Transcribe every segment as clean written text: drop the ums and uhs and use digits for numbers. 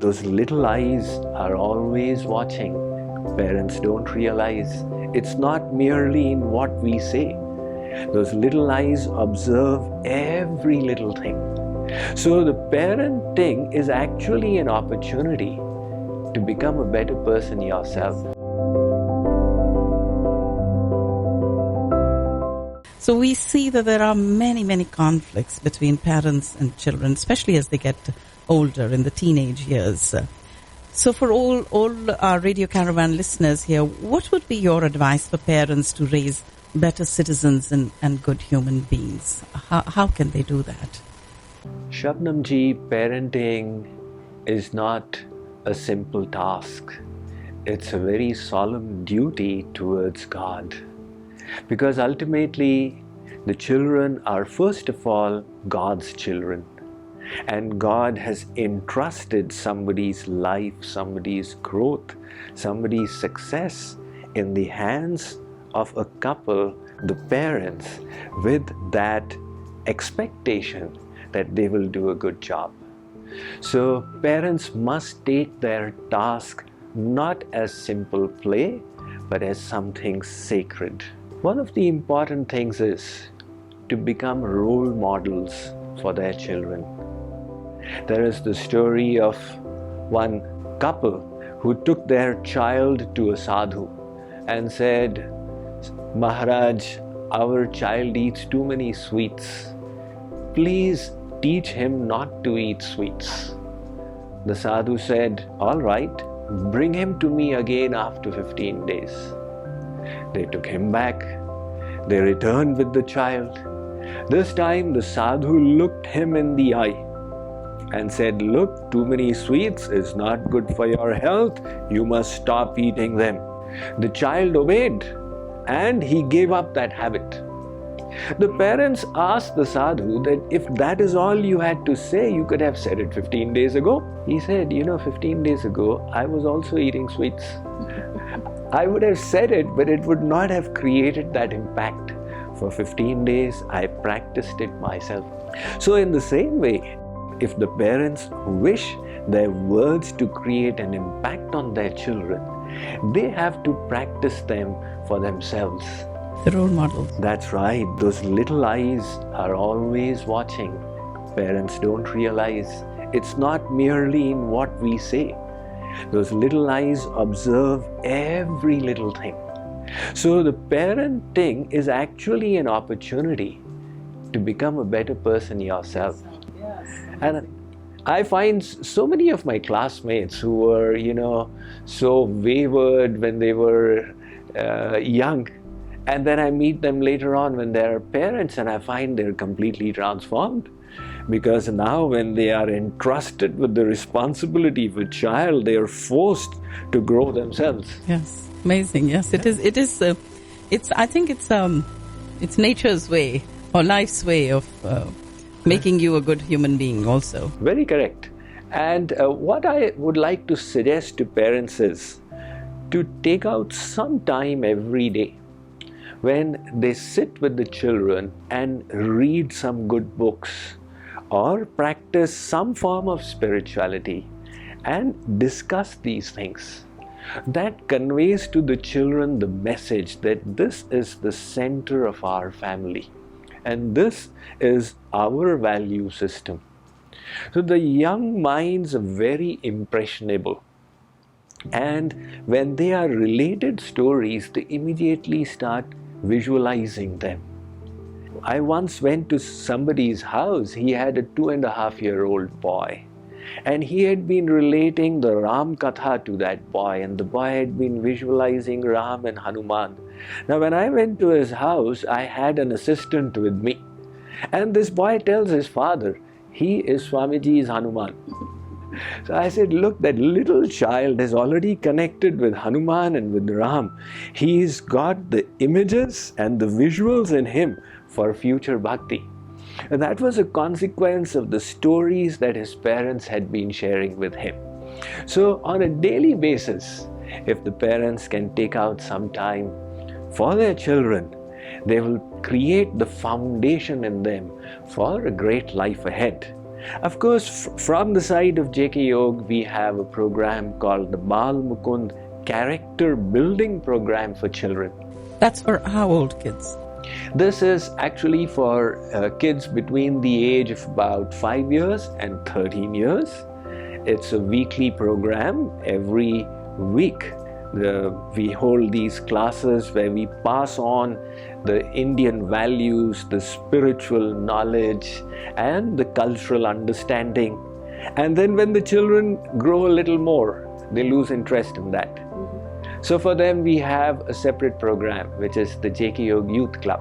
Those little eyes are always watching. Parents don't realize it's not merely in what we say. Those little eyes observe every little thing. So the parenting is actually an opportunity to become a better person yourself. So we see that there are many conflicts between parents and children, especially as they get older in the teenage years. So for all our Radio Caravan listeners here, what would be your advice for parents to raise better citizens and good human beings? How can they do that? Shabnamji, parenting is not a simple task. It's a very solemn duty towards God. Because ultimately, the children are first of all God's children. And God has entrusted somebody's life, somebody's growth, somebody's success in the hands of a couple, the parents, with that expectation that they will do a good job. So parents must take their task not as simple play, but as something sacred. One of the important things is to become role models for their children. There is the story of one couple who took their child to a sadhu and said, "Maharaj, our child eats too many sweets. Please teach him not to eat sweets." The sadhu said, "All right, bring him to me again after 15 days. They took him back. They returned with the child. This time the sadhu looked him in the eye and said, "Look, too many sweets is not good for your health. You must stop eating them." The child obeyed and he gave up that habit. The parents asked the sadhu that if that is all you had to say, you could have said it 15 days ago. He said, 15 days ago, I was also eating sweets. I would have said it, but it would not have created that impact. For 15 days, I practiced it myself. So in the same way, if the parents wish their words to create an impact on their children, they have to practice them for themselves. The role models. That's right. Those little eyes are always watching. Parents don't realize it's not merely in what we say. Those little eyes observe every little thing. So the parenting is actually an opportunity to become a better person yourself. Yes. And I find so many of my classmates who were, so wayward when they were young, and then I meet them later on when they're parents and I find they're completely transformed. Because now when they are entrusted with the responsibility of a child, they are forced to grow themselves. Yes, amazing. Yes, it is. I think it's nature's way or life's way of making you a good human being also. Very correct. And what I would like to suggest to parents is to take out some time every day when they sit with the children and read some good books or practice some form of spirituality and discuss these things. That conveys to the children the message that this is the center of our family and this is our value system. So the young minds are very impressionable, and when they are related stories, they immediately start visualizing them. I once went to somebody's house. He had a 2.5-year-old boy, and he had been relating the Ram Katha to that boy, and the boy had been visualizing Ram and Hanuman. Now when I went to his house, I had an assistant with me, and this boy tells his father, he is Swamiji's Hanuman. So I said, look, that little child is already connected with Hanuman and with Ram. He's got the images and the visuals in him for future bhakti. And that was a consequence of the stories that his parents had been sharing with him. So on a daily basis, if the parents can take out some time for their children, they will create the foundation in them for a great life ahead. Of course, from the side of JKYog, we have a program called the Bal Mukund Character Building Program for children. That's for how old kids? This is actually for kids between the age of about 5 years and 13 years. It's a weekly program. Every week we hold these classes where we pass on the Indian values, the spiritual knowledge and the cultural understanding. And then when the children grow a little more, they lose interest in that. So for them we have a separate program, which is the JKYog Youth Club.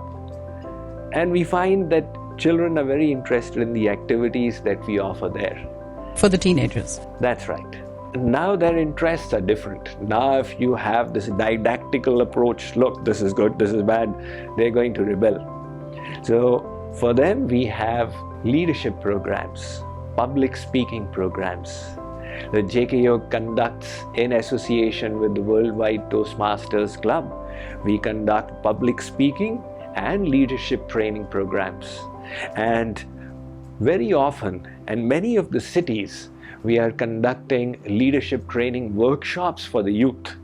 And we find that children are very interested in the activities that we offer there. For the teenagers? That's right. Now their interests are different. Now if you have this didactical approach, look, this is good, this is bad, they're going to rebel. So for them we have leadership programs, public speaking programs. The JKYog conducts, in association with the Worldwide Toastmasters Club, we conduct public speaking and leadership training programs. And very often, in many of the cities, we are conducting leadership training workshops for the youth,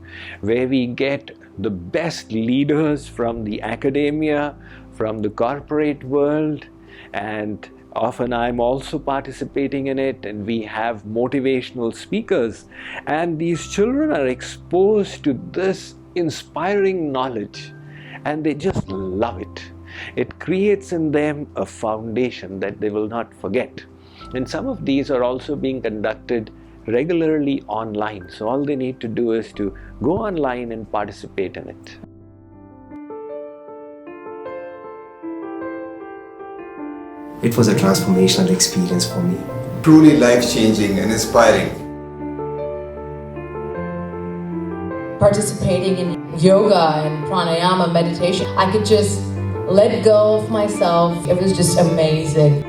where we get the best leaders from the academia, from the corporate world, and often I'm also participating in it, and we have motivational speakers, and these children are exposed to this inspiring knowledge and they just love it. It creates in them a foundation that they will not forget. And some of these are also being conducted regularly online, so all they need to do is to go online and participate in it. It was a transformational experience for me. Truly life-changing and inspiring. Participating in yoga and pranayama meditation, I could just let go of myself. It was just amazing.